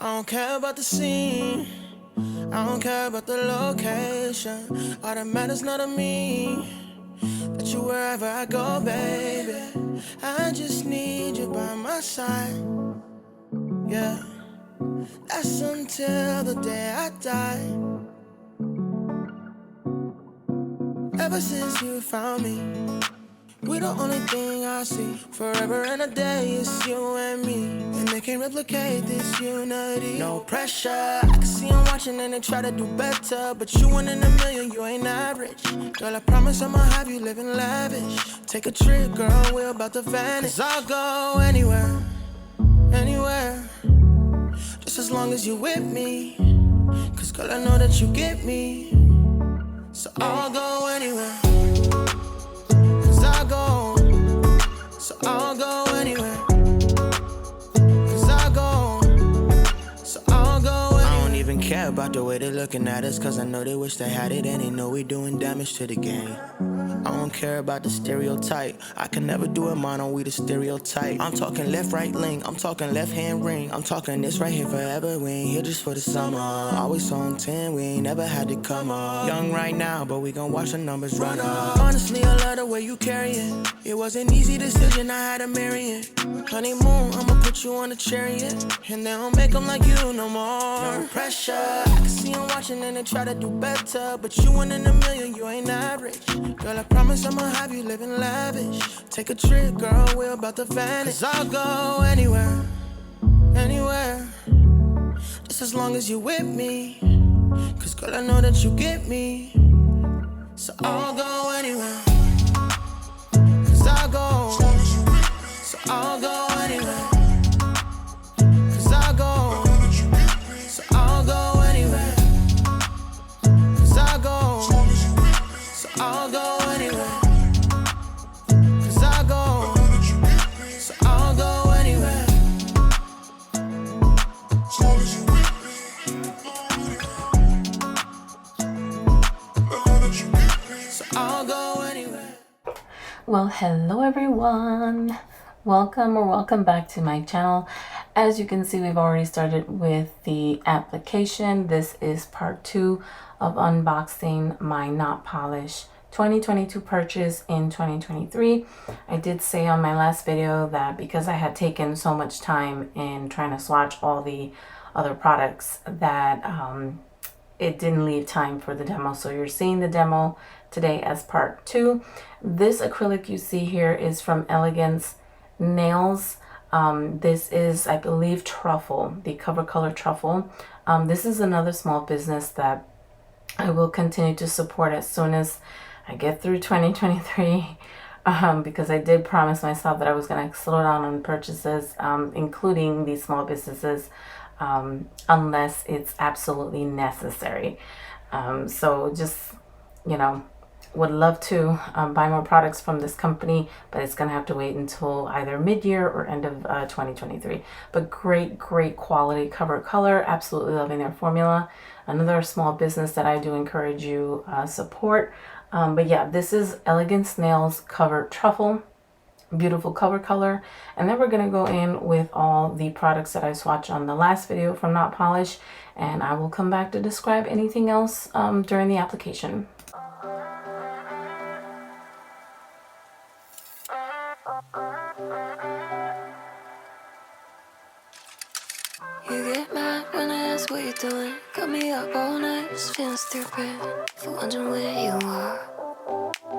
I don't care about the scene, I don't care about the location. All that matters not to me, that you wherever I go, baby. I just need you by my side, yeah. That's until the day I die. Ever since you found me, we the only thing I see. Forever and a day, it's you and me. And they can't replicate this unity. No pressure, I can see them watching and they try to do better. But you one in a million, you ain't average. Girl, I promise I'ma have you living lavish. Take a trip, girl, we're about to vanish. 'Cause I'll go anywhere, anywhere, just as long as you with me. 'Cause girl, I know that you get me. So I'll go anywhere. I'll go, so I'll go anywhere. 'Cause I'll go, so I'll go anywhere. I don't even care about the way they're looking at us, 'cause I know they wish they had it and they know we doing damage to the game. I don't care about the stereotype. I can never do it mono, we the stereotype. I'm talking left, right link, I'm talking left hand ring. I'm talking this right here forever, we ain't here just for the summer. Always on 10, we ain't never had to come up. Young right now, but we gon' watch the numbers run up. Honestly, I love the way you carry it. It was an easy decision, I had to marry it. Honeymoon, I'ma put you on a chariot, and they don't make them like you no more. No pressure, I can see them watching and they try to do better. But you one in a million, you ain't average. Girl, I promise I'ma have you living lavish. Take a trip, girl, we're about to vanish. 'Cause I'll go anywhere, anywhere, just as long as you with me. 'Cause girl, I know that you get me. So I'll go anywhere. 'Cause I'll go, so I'll go anywhere. 'Cause I'll go, so I'll go anywhere. 'Cause I'll go, so I'll go anywhere. 'Cause I'll go, so I'll go anywhere. So I'll go anywhere. Well, hello everyone. Welcome back to my channel. As you can see, we've already started with the application. This is part 2 of unboxing my Not Polish 2022 purchase in 2023. I did say on my last video that because I had taken so much time in trying to swatch all the other products that it didn't leave time for the demo. So you're seeing the demo today as part 2. This acrylic you see here is from Elegance Nails. This is, I believe, Truffle, the Cover Color Truffle. This is another small business that I will continue to support as soon as I get through 2023, because I did promise myself that I was going to slow down on purchases, including these small businesses, unless it's absolutely necessary. So just, you know, would love to buy more products from this company, but it's gonna have to wait until either mid-year or end of 2023. But great quality cover color. Absolutely loving their formula. Another small business that I do encourage you support. But yeah, this is Elegance Nails Cover Truffle. Beautiful cover color. And then we're going to go in with all the products that I swatched on the last video from Not Polish, and I will come back to describe anything else during the application. You get mad when I ask what you're doing. Got me up all night, just feeling stupid. For wondering where you are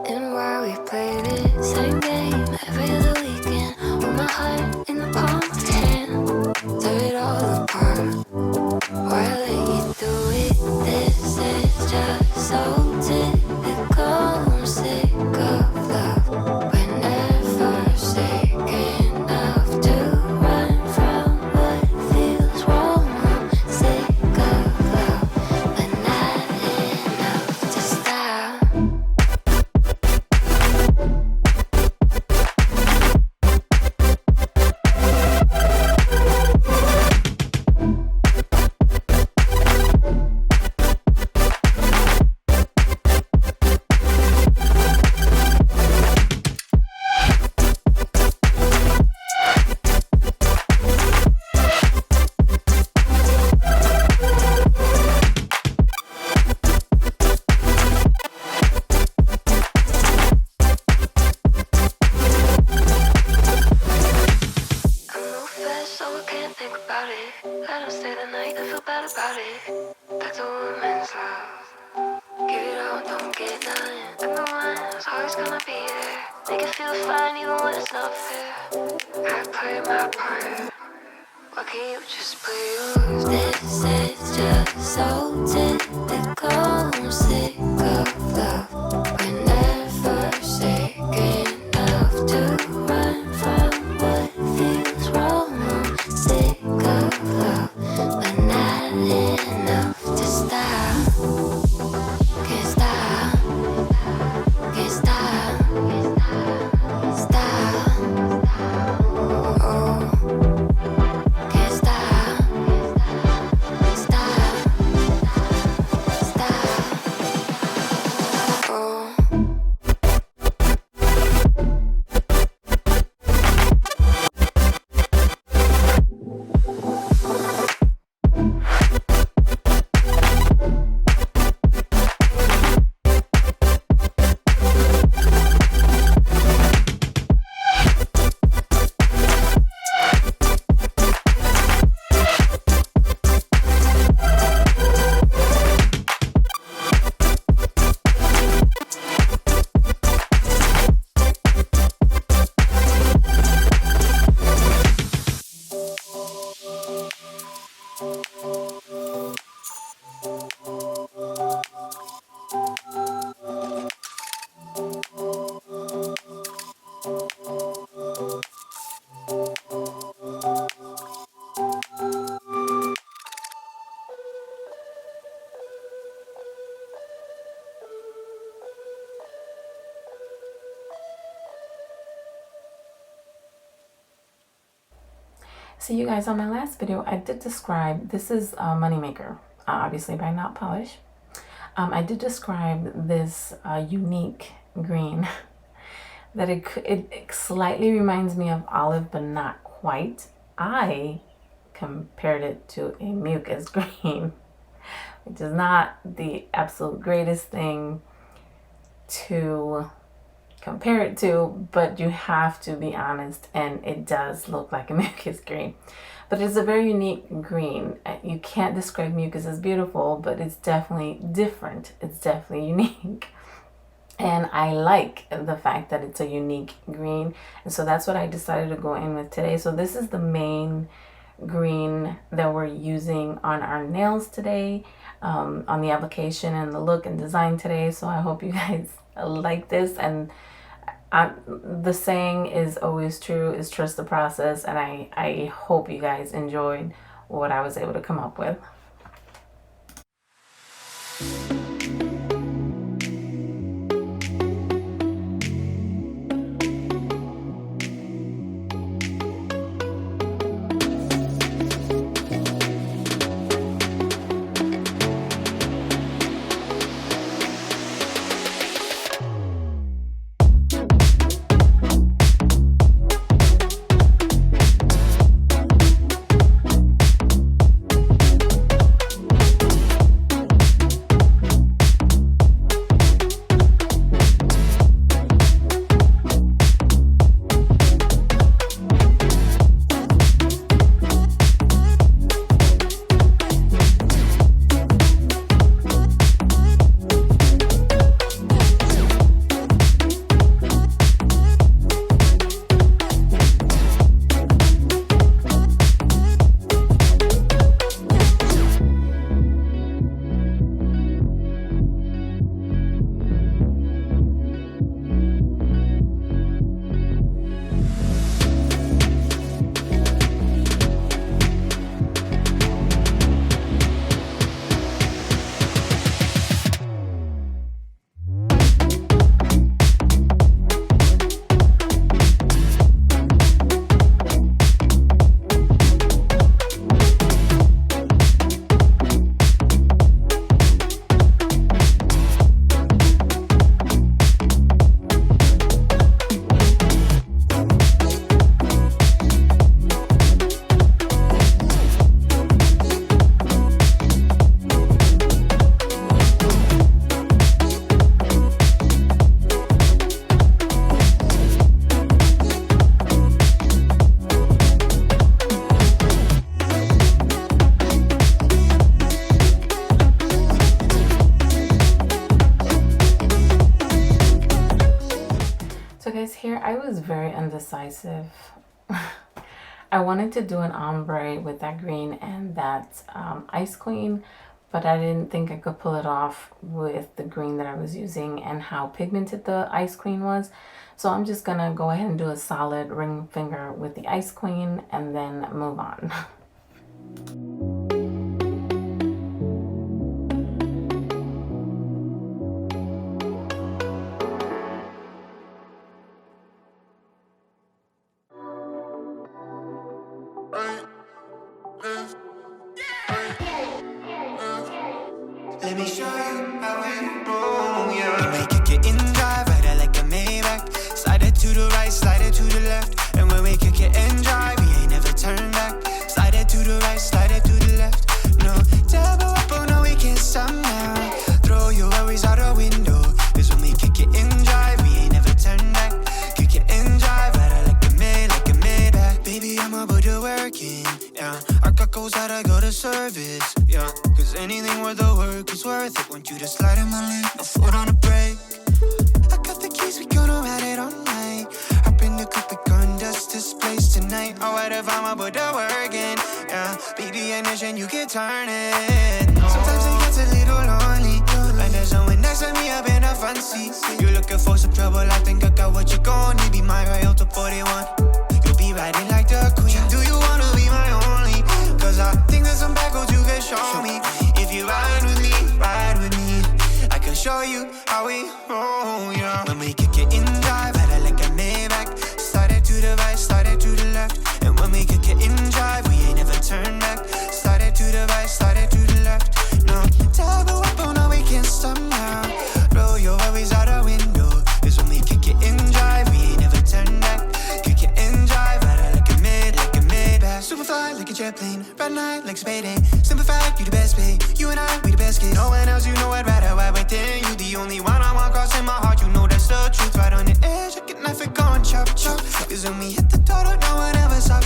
and why we play this same game every other weekend. With my heart in the palm of your hand, tear it all apart. Why I let you do it? This is just so typical. I'm sick of love. We're never sick enough to run from what feels wrong. I'm sick of love, but not enough to stop. about it. That's a woman's love. Give it all, don't get none. I'm the one who's always gonna be there. Make it feel fine even when it's not fair. I play my part. Why can't you just play yours? This is just so typical. I'm sick of love. We're never sick enough to run from what feels wrong. I'm sick of love, but not enough to stop. Can't stop, can't stop, stop. Oh. Can't stop, stop, stop. Oh. So you guys, on my last video, I did describe, this is a Moneymaker, obviously by Not Polish. I did describe this unique green that it slightly reminds me of olive, but not quite. I compared it to a mucus green, which is not the absolute greatest thing to compare it to, but you have to be honest, and it does look like a mucus green. But it's a very unique green. You can't describe mucus as beautiful, but it's definitely different. It's definitely unique. And I like the fact that it's a unique green. And so that's what I decided to go in with today. So this is the main green that we're using on our nails today, on the application and the look and design today. So I hope you guys like this. And the saying is always true, is trust the process. And I hope you guys enjoyed what I was able to come up with. expensive. I wanted to do an ombre with that green and that Ice Queen, but I didn't think I could pull it off with the green that I was using and how pigmented the Ice Queen was. So I'm just gonna go ahead and do a solid ring finger with the Ice Queen and then move on. Let me show you how we roll, yeah. You make it get in drive, ride it like a Maybach. Slide it to the right, slide it to the left. And when we kick it and drive, we ain't never turn back. Slide it to the right, slide it to the left. No, double up, oh no, we can't stop now. Throw your worries out the window. Cause when we kick it and drive, we ain't never turn back. Kick it and drive, ride it like a Maybach. Baby, I'ma put the work in, yeah. Our cut goes out, I go to service, yeah. Cause anything worth the work is worth it. Want you to slide in my lane, no foot on the brake. I got the keys, we gonna ride it all night. Hop in the coupe, we gon' dust this place tonight. Oh, what if I'ma put the work in, yeah. Baby, ignition, you can turn it. Sometimes it gets a little lonely when there's someone next to me up in the front seat. You looking for some trouble, I think I got what you gon' need. Be my Toyota 41. You'll be riding like the queen. Do you wanna be my only? Cause I think there's some backwards you can show me. If you ride with me, I can show you how we roll, yeah. When we kick it in drive, ride it like a Maybach. Slide it to the right, slide it to the left. And when we kick it in drive, we ain't never turn back. Slide it to the right, slide it to the left. No, double up, oh no, we can't stop now. Roll your worries out the window. Cause when we kick it in drive, we ain't never turn back. Kick it in drive, ride it like a Maybach. Super fly like a jet plane, red night like Spade. Simplified, you the best pay. You and I, we the best kid. No one else, you know I'd rather ride within you. The only one I want crossing my heart, you know that's the truth. Right on the edge, I can knife it, gon' chop, chop. Cause when we hit the door, don't no one ever stop.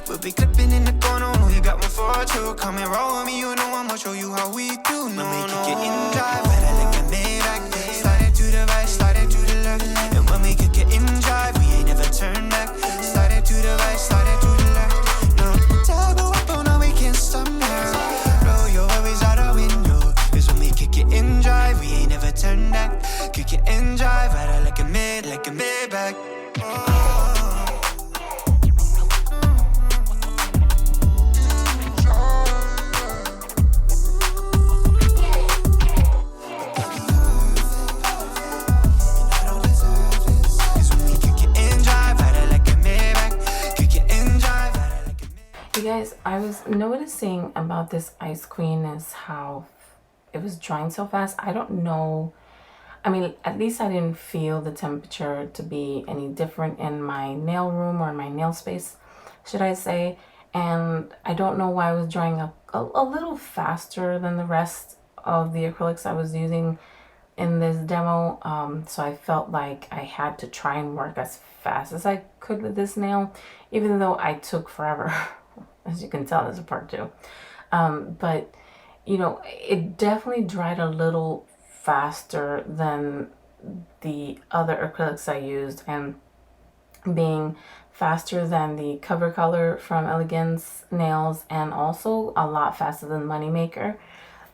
We'll be clipping in the corner, oh, you got one for two. Come and roll with me, you know I'ma show you how we do. No, make it get in drive, ride it like a Maybach. Slide it to the right, slide it to the left. And when we kick it in drive, we ain't never turn back. Slide it to the right, slide it to the left. No, double up, oh no, we can't stop now. Roll your worries out the window. Cause when we kick it in drive, we ain't never turn back. Kick it in drive, ride it like a Maybach. Oh. You guys, I was noticing about this Ice Queen is how it was drying so fast. I don't know. I mean, at least I didn't feel the temperature to be any different in my nail room or in my nail space, should I say. And I don't know why it was drying up a little faster than the rest of the acrylics I was using in this demo. So I felt like I had to try and work as fast as I could with this nail, even though I took forever. As you can tell, there's a part two. But, you know, it definitely dried a little faster than the other acrylics I used, and being faster than the Cover Color from Elegance Nails, and also a lot faster than Moneymaker.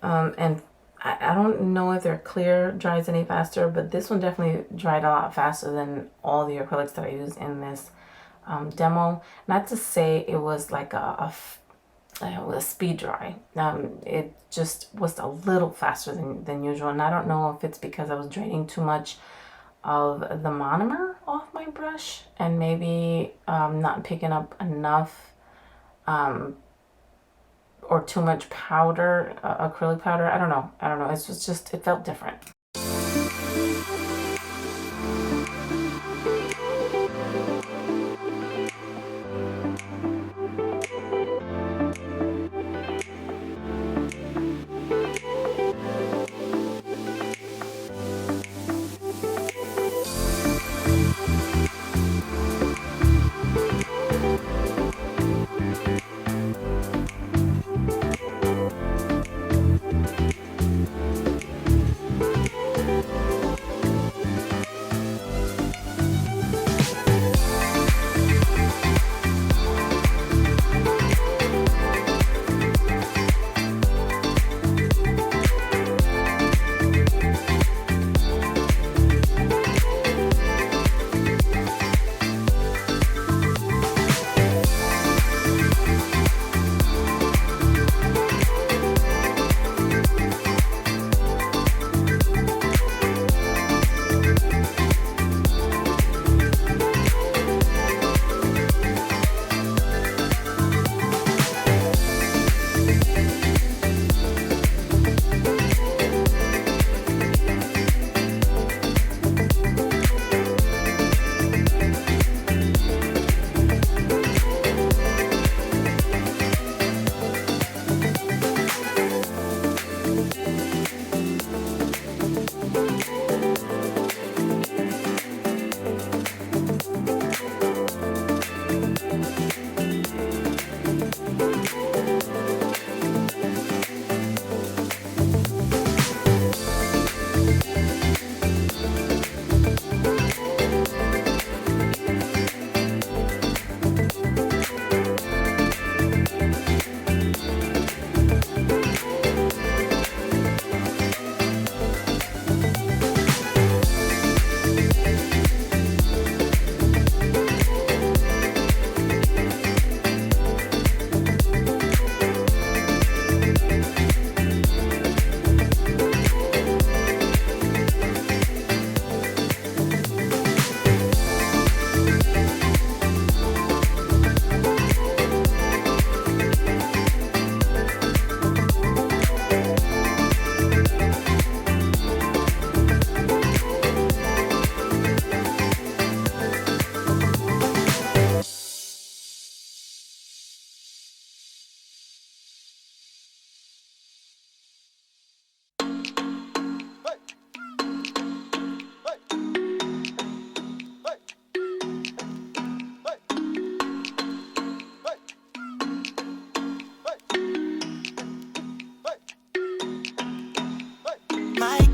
And I don't know if their clear dries any faster, but this one definitely dried a lot faster than all the acrylics that I used in this demo. Not to say it was like a speed dry. It just was a little faster than usual, and I don't know if it's because I was draining too much of the monomer off my brush and maybe not picking up enough or too much powder, acrylic powder. I don't know. It's just it felt different.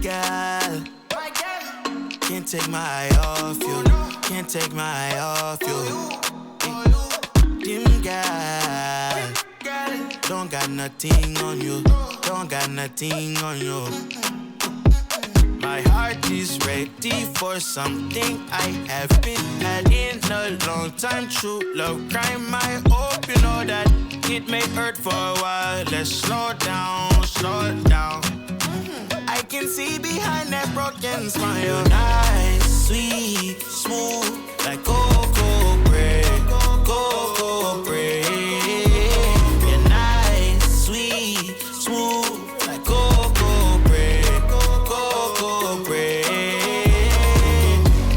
girl. Can't take my eye off you. Can't take my eye off you. Dim girl. Don't got nothing on you. Don't got nothing on you. My heart is ready for something I have been had in a long time. True love crime. I hope you know that it may hurt for a while. Let's slow down, slow it down. I can see behind that broken smile. You're nice, sweet, smooth, like cocoa bread, cocoa bread. You're nice, sweet, smooth, like cocoa bread, cocoa bread.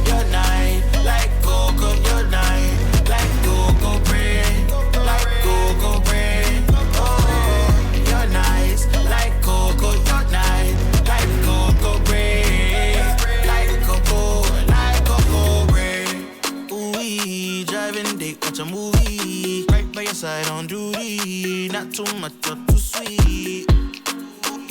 You're nice, like cocoa. You're nice, like cocoa bread, like cocoa bread. Oh, you're nice, like cocoa. You're nice. Cocoa bread, like cocoa bread. Ooh, driving date, watch a movie. Right by your side on duty, not too much or too sweet.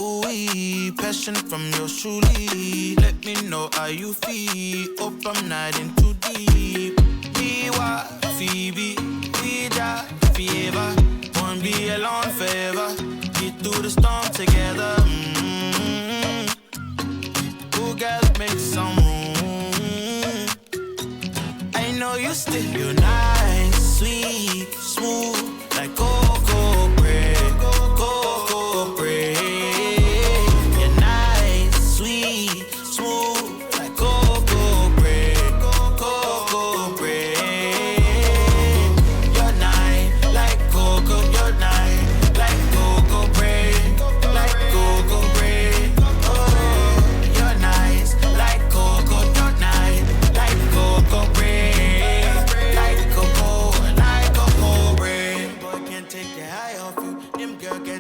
Ooh, passion from yours truly. Let me know how you feel. Hope I'm not in too deep. Be what, Phoebe, we die forever. Won't be alone forever. Get through the storm together. Girl, make some room. I know you still. You're nice, sweet, smooth, like cocoa bread, cocoa bread. You're nice, sweet, smooth, like cocoa bread, cocoa bread. You're nice, like cocoa. You're nice, like cocoa bread, like cocoa bread.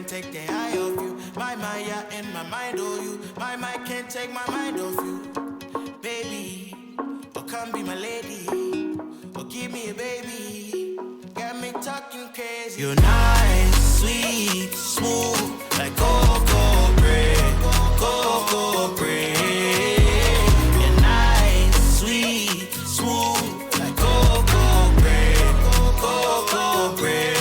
Take the eye off you. My yeah, in my mind, oh you. My mind can't take my mind off you. Baby, oh come be my lady. Oh give me a baby. Got me talking crazy. You're nice, sweet, smooth, like cocoa bread, cocoa bread. You're nice, sweet, smooth, like cocoa bread, cocoa bread.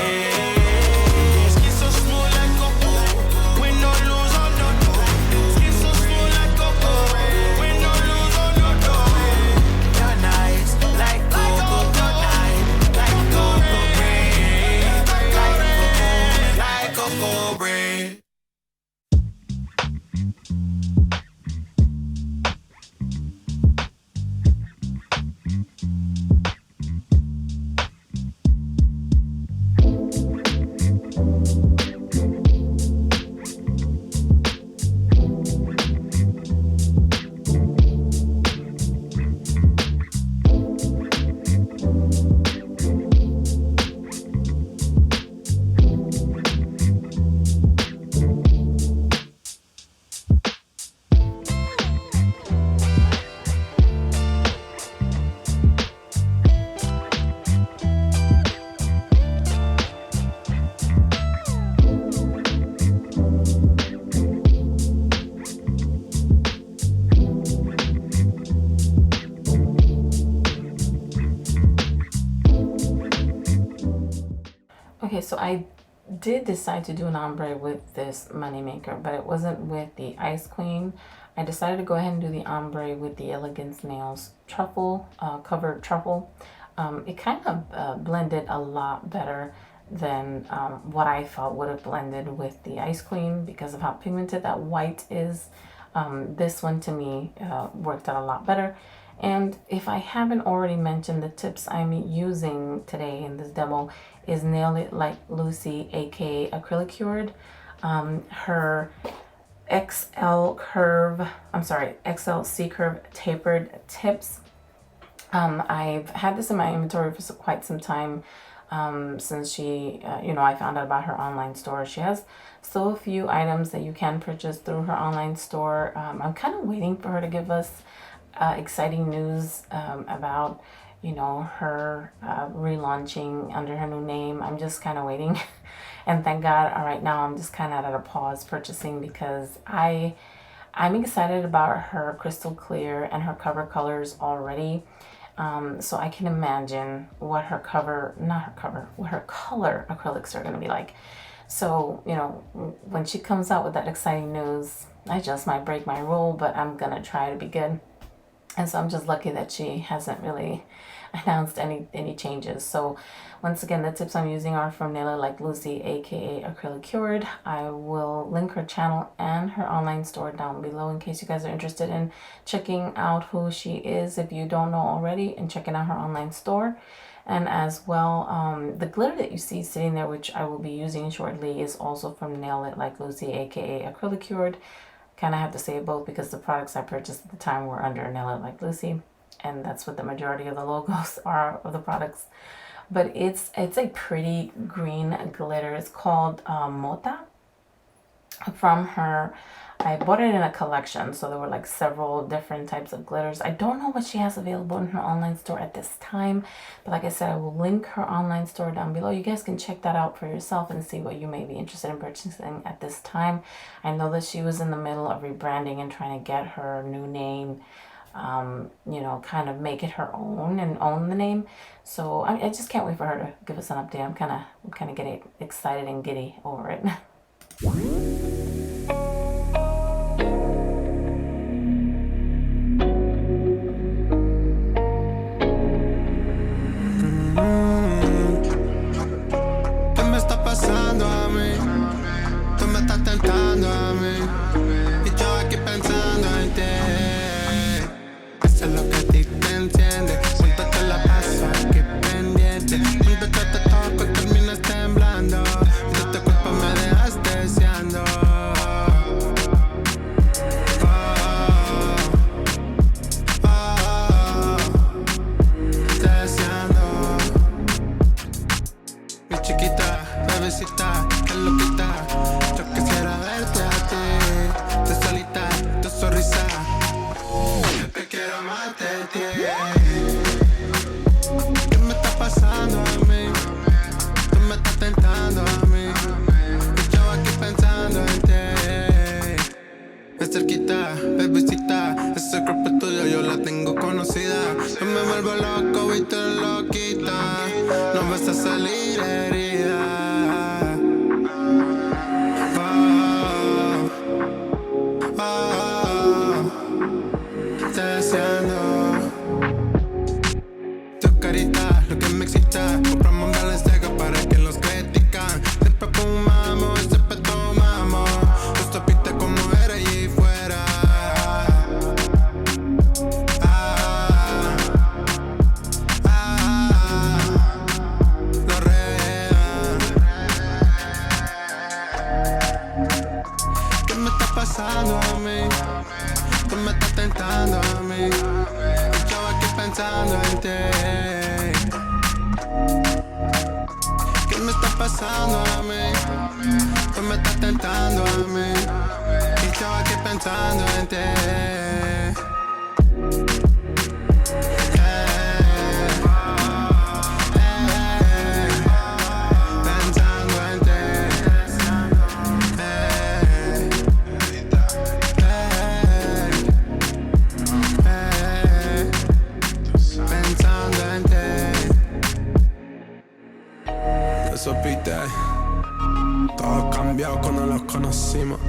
Okay, so I did decide to do an ombre with this moneymaker, but it wasn't with the Ice Queen. I decided to go ahead and do the ombre with the Elegance Nails truffle, covered truffle. It kind of blended a lot better than what I felt would have blended with the Ice Queen because of how pigmented that white is. This one to me worked out a lot better. And if I haven't already mentioned, the tips I'm using today in this demo is Nail It Like Lucy, aka Acrylic Cured. Her XL C Curve Tapered Tips. I've had this in my inventory for quite some time since she, I found out about her online store. She has still a few items that you can purchase through her online store. I'm kind of waiting for her to give us exciting news about her relaunching under her new name. I'm just kind of waiting and thank God right now I'm just kind of at a pause purchasing because I I'm excited about her crystal clear and her cover colors already. So I can imagine what her color acrylics are going to be like. So, you know, when she comes out with that exciting news, I just might break my rule, but I'm going to try to be good. And so I'm just lucky that she hasn't really announced any changes. So once again, the tips I'm using are from Nail It Like Lucy, aka Acrylic Cured. I will link her channel and her online store down below in case you guys are interested in checking out who she is if you don't know already, and checking out her online store. And as well, the glitter that you see sitting there, which I will be using shortly, is also from Nail It Like Lucy, aka Acrylic Cured. Kind of have to say it both because the products I purchased at the time were under Nail It Like Lucy, and that's what the majority of the logos are of the products. But it's a pretty green glitter. It's called Mota from her. I bought it in a collection, so there were like several different types of glitters. I don't know what she has available in her online store at this time, but like I said, I will link her online store down below. You guys can check that out for yourself and see what you may be interested in purchasing at this time. I know that she was in the middle of rebranding and trying to get her new name, you know, kind of make it her own and own the name. So I just can't wait for her to give us an update. I'm kind of getting excited and giddy over it. Supiste, todo cambió cuando los conocimos.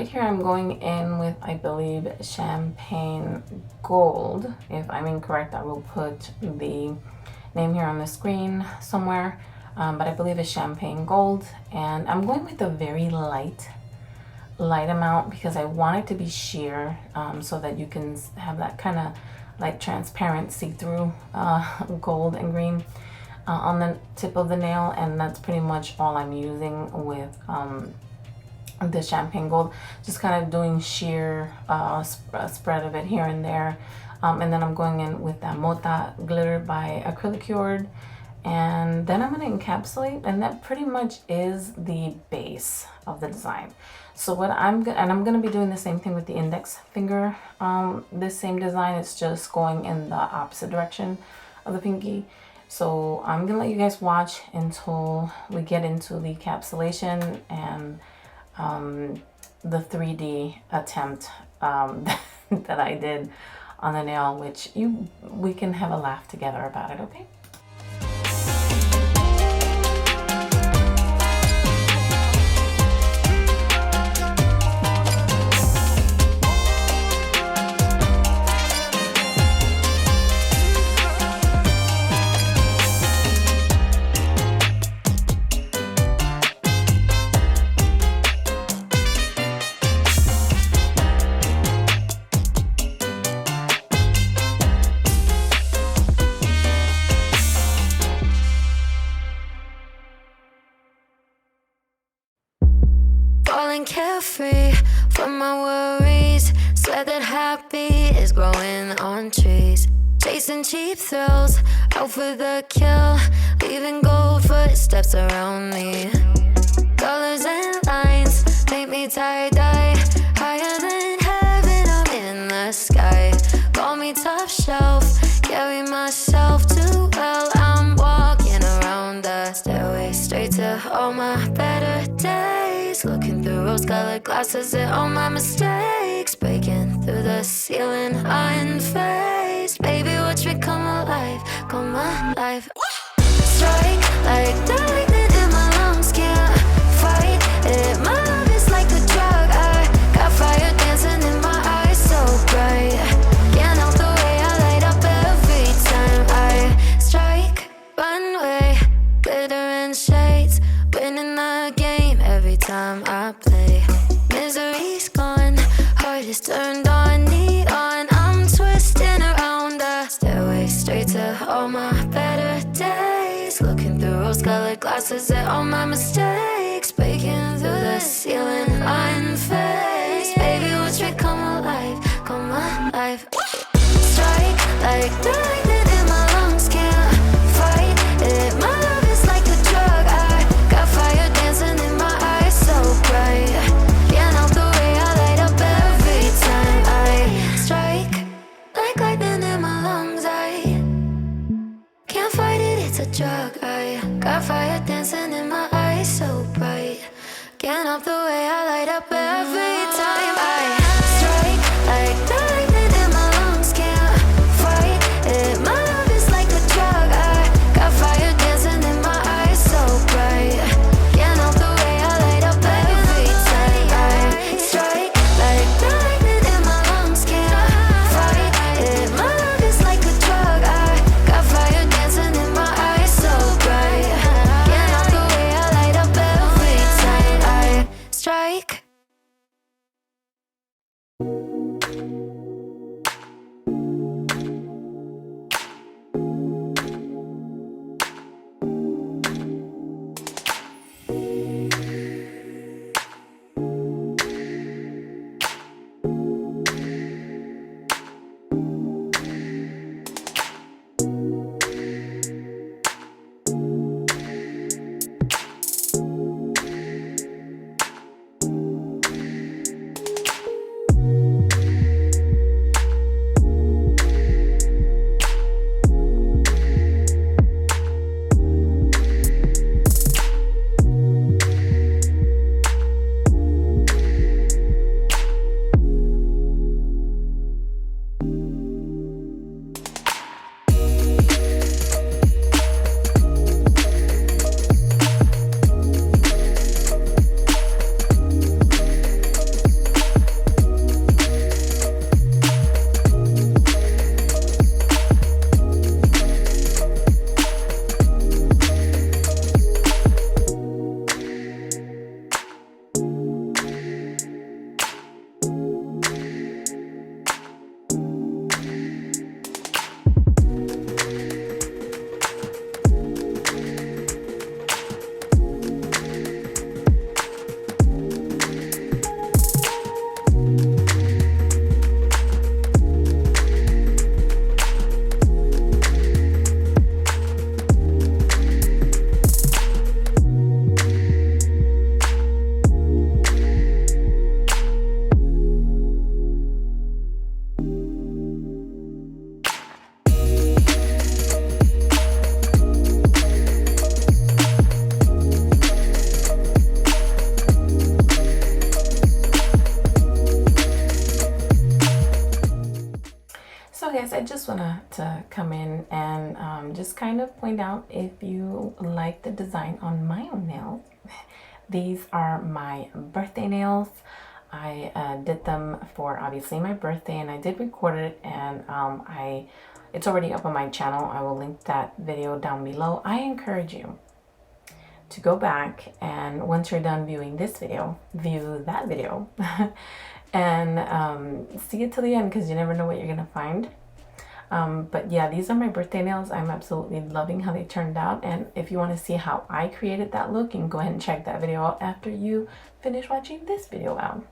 right here I'm going in with, I believe, champagne gold. If I'm incorrect, I will put the name here on the screen somewhere, but I believe it's champagne gold, and I'm going with a very light amount because I want it to be sheer, so that you can have that kind of like transparent see-through gold and green on the tip of the nail. And that's pretty much all I'm using with the champagne gold, just kind of doing sheer spread of it here and there. And then I'm going in with that Mota glitter by Acrylic Cured, and then I'm going to encapsulate, and that pretty much is the base of the design. So what I'm going to be doing the same thing with the index finger. This same design is just going in the opposite direction of the pinky. So I'm gonna let you guys watch until we get into the encapsulation and the 3D attempt that I did on the nail, which we can have a laugh together about it, okay? Falling carefree from my worries. Swear that happy is growing on trees. Chasing cheap thrills, out for the kill. Leaving gold footsteps around me. Colors and lines make me tie-dye. Higher than heaven, I'm in the sky. Call me top shelf, carry myself too well. I'm walking around the stairway straight to all my better days. Looking through rose-colored glasses at all my mistakes. Breaking through the ceiling, unfazed. Baby, watch me come alive, come alive. Strike like the lightning in my lungs, can't fight it. My love is like a drug, I got fire dancing in my eyes, so bright. Can't help the way I light up every time I strike. Runway, glitter and shades, winning the game every time I play. Misery's gone, heart is turned on, neon. I'm twisting around the stairway straight to all my better days. Looking through rose-colored glasses at all my mistakes. Breaking through the ceiling, unfazed. Baby, watch me come alive, come alive. Strike like the lightning in my lungs, can't fight it. My love is like a drug, I got fire dancing in my eyes, so bright. Can't help the way I light up every time I strike. Like lightning in my lungs, I can't fight it, it's a drug. I got fire dancing in my eyes, so bright. Can't help the way I light up every time I strike. Like the lightning in my lungs, can't fight it. My love is like a drug. I got fire dancing in my eyes, so bright. Can't help the way I light up every time I strike. Like the lightning in my lungs, can't fight it. My love is like a drug. I got fire dancing in my eyes, so bright. Can't help the way I light up every time I strike. So guys, I just wanted to come in and just kind of point out, if you like the design on my own nails, these are my birthday nails. I did them for obviously my birthday, and I did record it, and it's already up on my channel. I will link that video down below. I encourage you to go back, and once you're done viewing this video, view that video and see it till the end, because you never know what you're gonna find. But yeah, these are my birthday nails. I'm absolutely loving how they turned out, and if you want to see how I created that look, you can go ahead and check that video out after you finish watching this video out.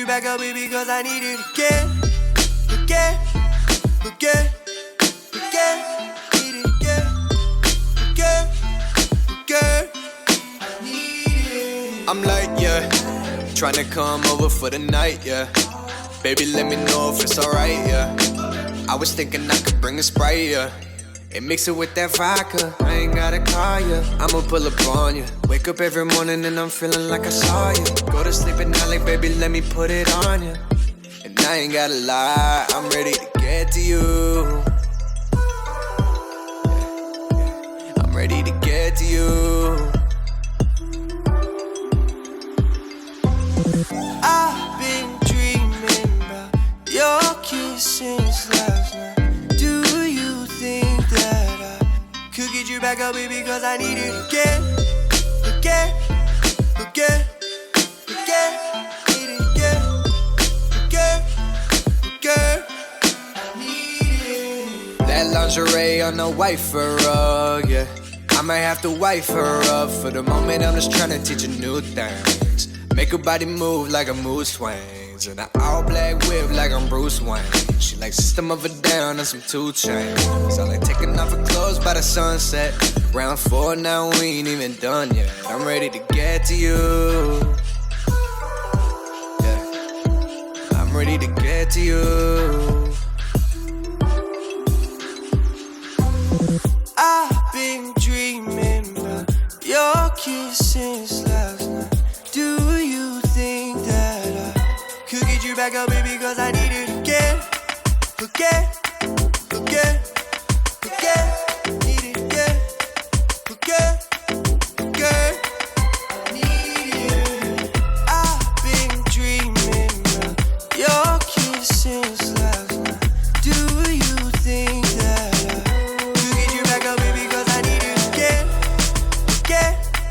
Back up, baby, cause I need it again, again, again, again, need it again, again, again, I need it. I'm like, yeah, tryna come over for the night, yeah. Baby, let me know if it's alright, yeah. I was thinking I could bring a Sprite, yeah. And mix it with that vodka, I ain't gotta call ya. I'ma pull up on ya. Wake up every morning and I'm feeling like I saw you. Go to sleep at night like, baby, let me put it on ya. And I ain't gotta lie, I'm ready to get to you. I'm ready to get to you. I've been dreaming about your kiss since last night. Could get you back up, baby, cause I need it again, again, again, again, need it again, again, again, I need it. That lingerie on the white fur rug, yeah. I might have to wife her up. For the moment, I'm just tryna teach her new things. Make her body move like a mood swings. And an all black whip like I'm Bruce Wayne. She like System of a Down and some 2 Chainz. Sound like taking off her clothes by the sunset. Round 4 now, we ain't even done yet. I'm ready to get to you. Yeah, I'm ready to get to you. I've been dreaming about your kiss since last night. Do you think that I could get you back up, baby, cause I need it again, again, again, again, need it again, again, again, I need it. I've been dreaming about your kiss since last night. Do you think that I could get you back up, baby, cause I need it again, again, again,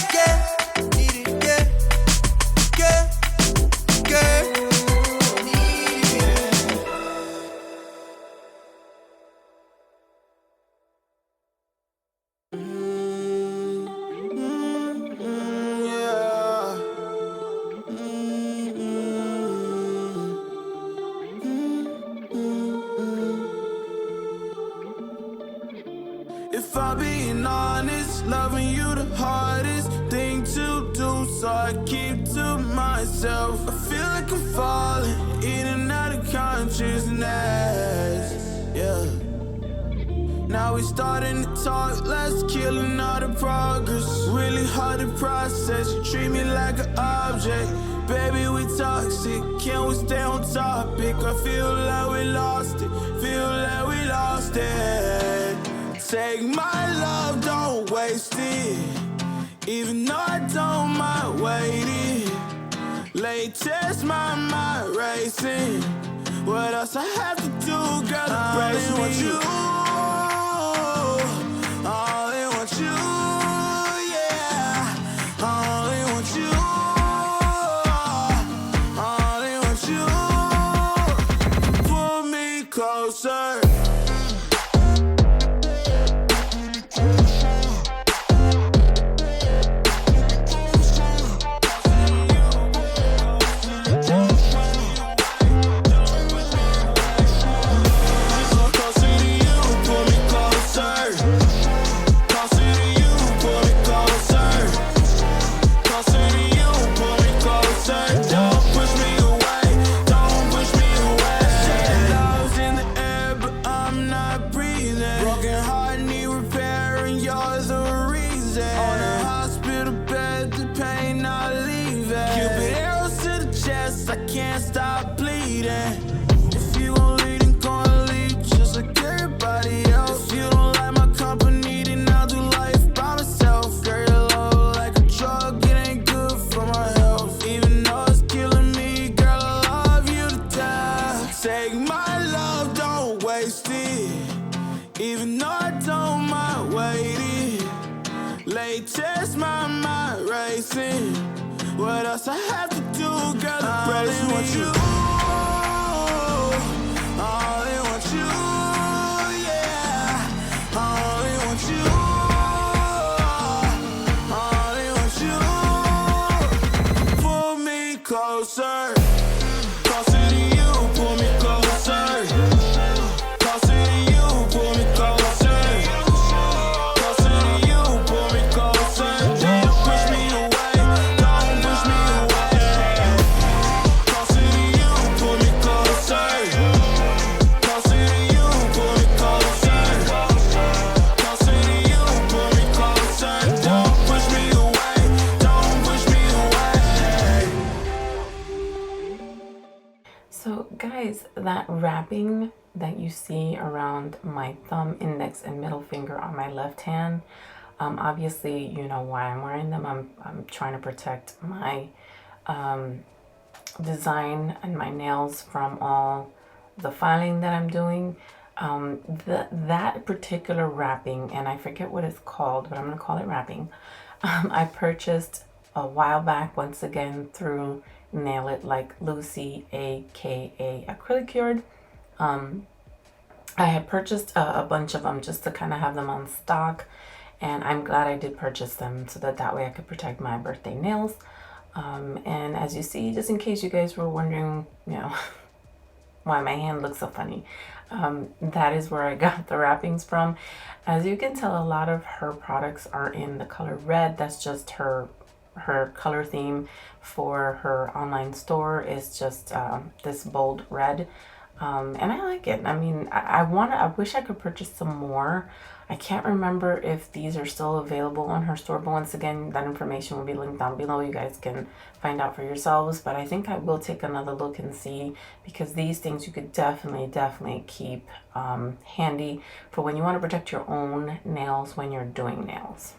again, need it again, again, again, need it. If I'm being honest, loving you the hardest thing to do, so I keep to myself. I feel like I'm falling in and out of consciousness, yeah. Now we starting to talk, let's killing all the progress. Really hard to process, you treat me like an object. Baby, we toxic, can we stay on topic? I feel like we lost it, feel like we lost it. Take my love, don't waste it. Even though I don't mind waiting. Latest, my mind racing. What else I have to do, girl, to brace me? And I don't mind waiting. Late test, my mind racing. What else I have to do, girl? I only want you. I only want you, yeah. I only want you. I only want you. Pull me closer. Closer to you, pull me closer. Closer to you, pull me closer. Closer to you, pull me closer. Don't push me away, don't push me away. Closer to you, pull me closer. Closer to you, pull me closer. Closer to you, pull me closer. Don't push me away, don't push me away. So guys, that wrapping that you see around my thumb, index, and middle finger on my left hand, obviously you know why I'm wearing them. I'm trying to protect my design and my nails from all the filing that I'm doing. That particular wrapping, and I forget what it's called, but I'm going to call it wrapping, I purchased a while back, once again through Nail It Like Lucy, aka Acrylic Cured. I had purchased a bunch of them just to kind of have them on stock, and I'm glad I did purchase them so that way I could protect my birthday nails. And as you see, just in case you guys were wondering, you know, why my hand looks so funny, that is where I got the wrappings from. As you can tell, a lot of her products are in the color red. That's just her color theme for her online store is just this bold red. And I like it. I mean, I wish I could purchase some more. I can't remember if these are still available on her store, but once again, that information will be linked down below. You guys can find out for yourselves, but I think I will take another look and see, because these things you could definitely keep handy for when you want to protect your own nails when you're doing nails.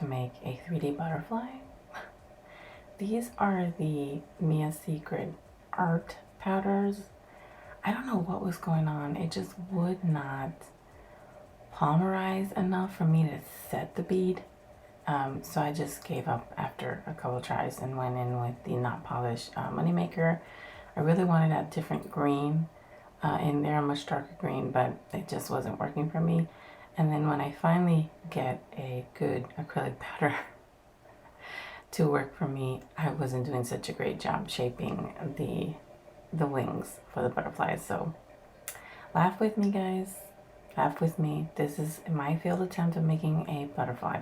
make a 3D butterfly. These are the Mia Secret art powders. I don't know what was going on. It just would not polymerize enough for me to set the bead. So I just gave up after a couple tries and went in with the not polished moneymaker. I really wanted that different green in there, a much darker green, but it just wasn't working for me. And then when I finally get a good acrylic powder to work for me, I wasn't doing such a great job shaping the wings for the butterflies. So laugh with me, guys. Laugh with me. This is my failed attempt of making a butterfly.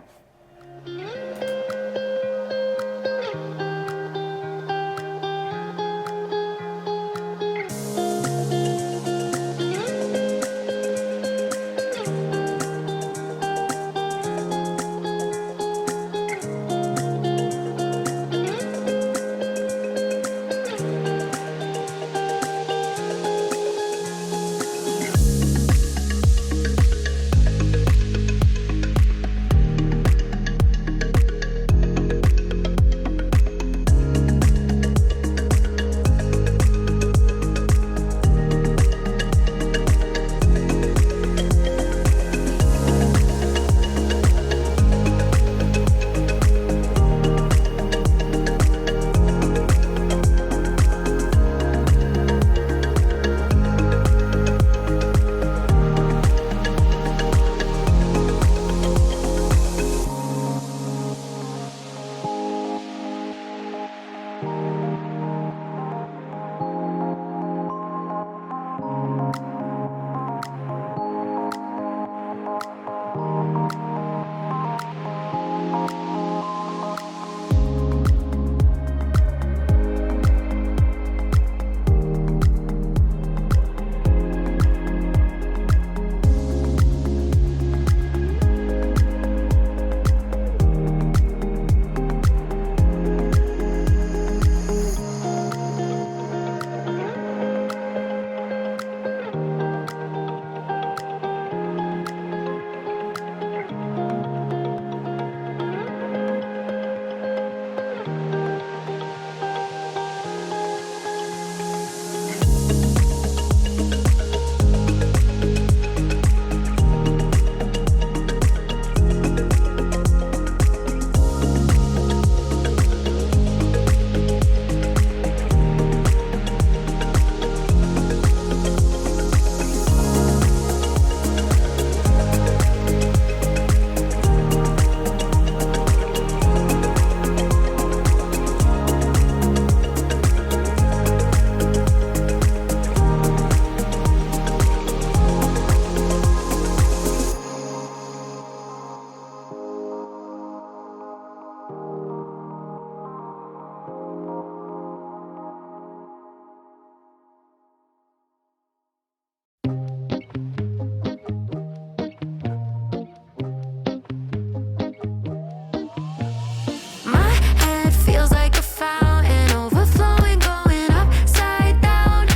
My head feels like a fountain, overflowing, going upside down.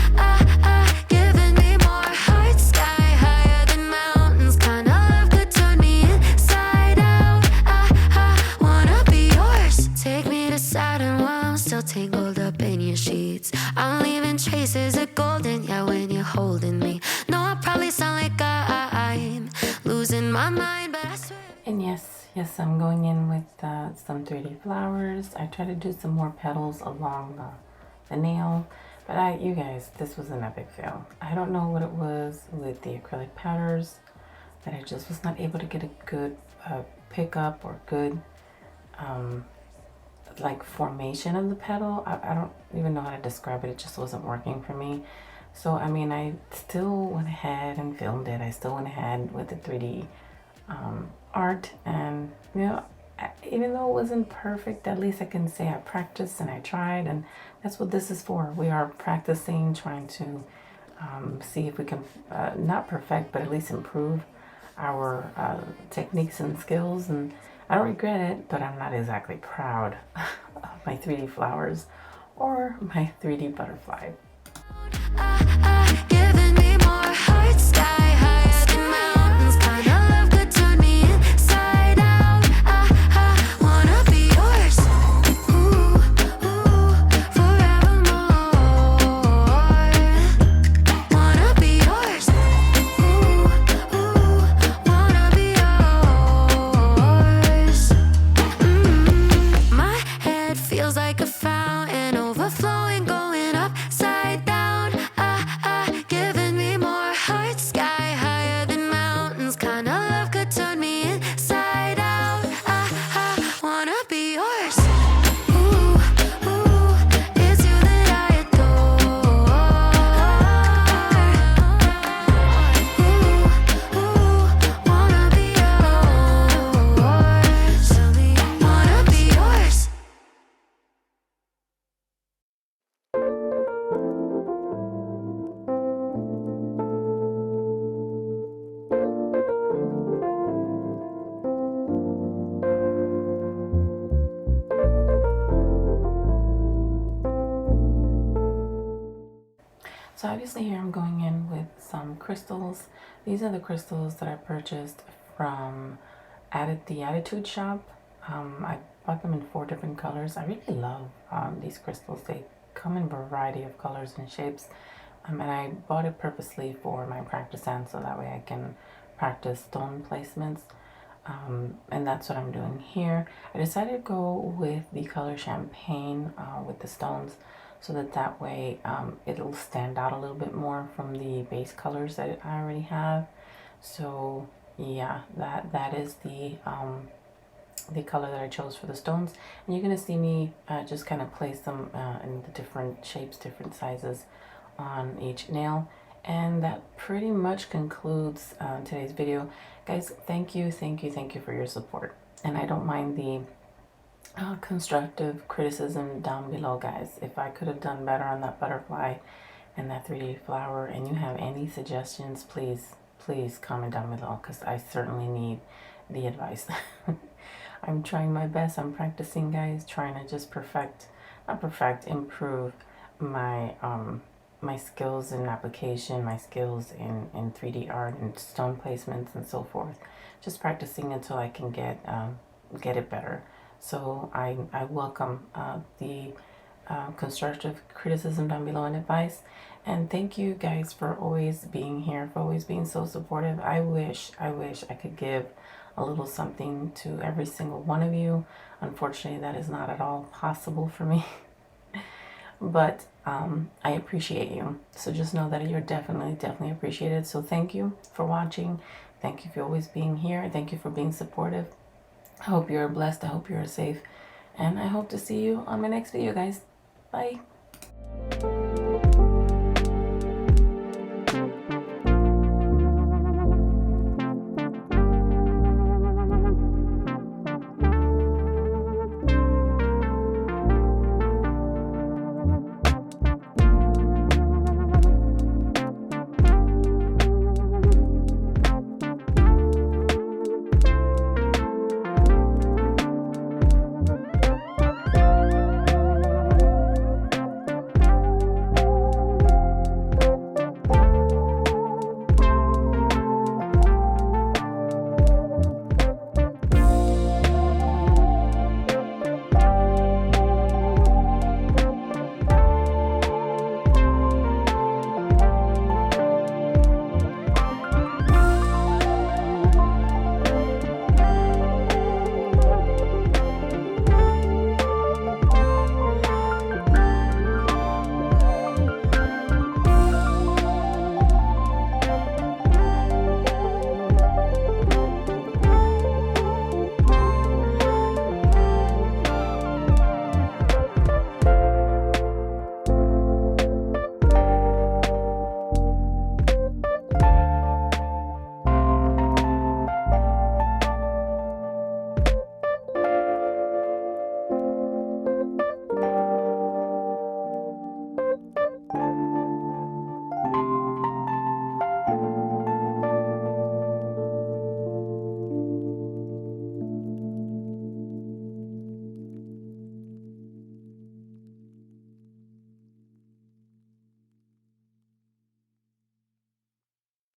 Giving me more heart, sky higher than mountains. Kind of love could turn me inside out. Wanna be yours. Take me to Saturn while I'm still tangled up in your sheets. I'm leaving traces of golden, yeah, when you're holding me. No, I probably sound like I'm losing my mind, but I swear. And yes, I'm going in with some 3D flowers. I tried to do some more petals along the nail, but you guys, this was an epic fail. I don't know what it was with the acrylic powders, but I just was not able to get a good pickup or good like formation of the petal. I don't even know how to describe it. It just wasn't working for me. So I mean, I still went ahead and filmed it. I still went ahead with the 3D art, and you know, even though it wasn't perfect, at least I can say I practiced and I tried, and that's what this is for. We are practicing, trying to see if we can not perfect, but at least improve our techniques and skills. And I don't regret it, but I'm not exactly proud of my 3D flowers or my 3D butterfly. Giving me more heart, sky higher than mountains. Kind of love could turn me inside out. So obviously here I'm going in with some crystals. These are the crystals that I purchased from the Attitude Shop. I bought them in 4 different colors. I really love these crystals. They come in a variety of colors and shapes. And I bought it purposely for my practice hand so that way I can practice stone placements. And that's what I'm doing here. I decided to go with the color champagne with the stones so that way it'll stand out a little bit more from the base colors that I already have. So yeah, that is the color that I chose for the stones. And you're going to see me just kind of place them in the different shapes, different sizes on each nail. And that pretty much concludes today's video. Guys, thank you for your support. And I don't mind the constructive criticism down below, guys. If I could have done better on that butterfly and that 3D flower and you have any suggestions, please comment down below because I certainly need the advice. I'm trying my best. I'm practicing, guys, trying to just improve my my skills in application, my skills in 3D art and stone placements and so forth. Just practicing until I can get it better. So I welcome the constructive criticism down below and advice. And thank you guys for always being here, for always being so supportive. I wish I could give a little something to every single one of you. Unfortunately, that is not at all possible for me. But I appreciate you. So just know that you're definitely appreciated. So thank you for watching. Thank you for always being here. Thank you for being supportive. I hope you're blessed. I hope you're safe. And I hope to see you on my next video, guys. Bye.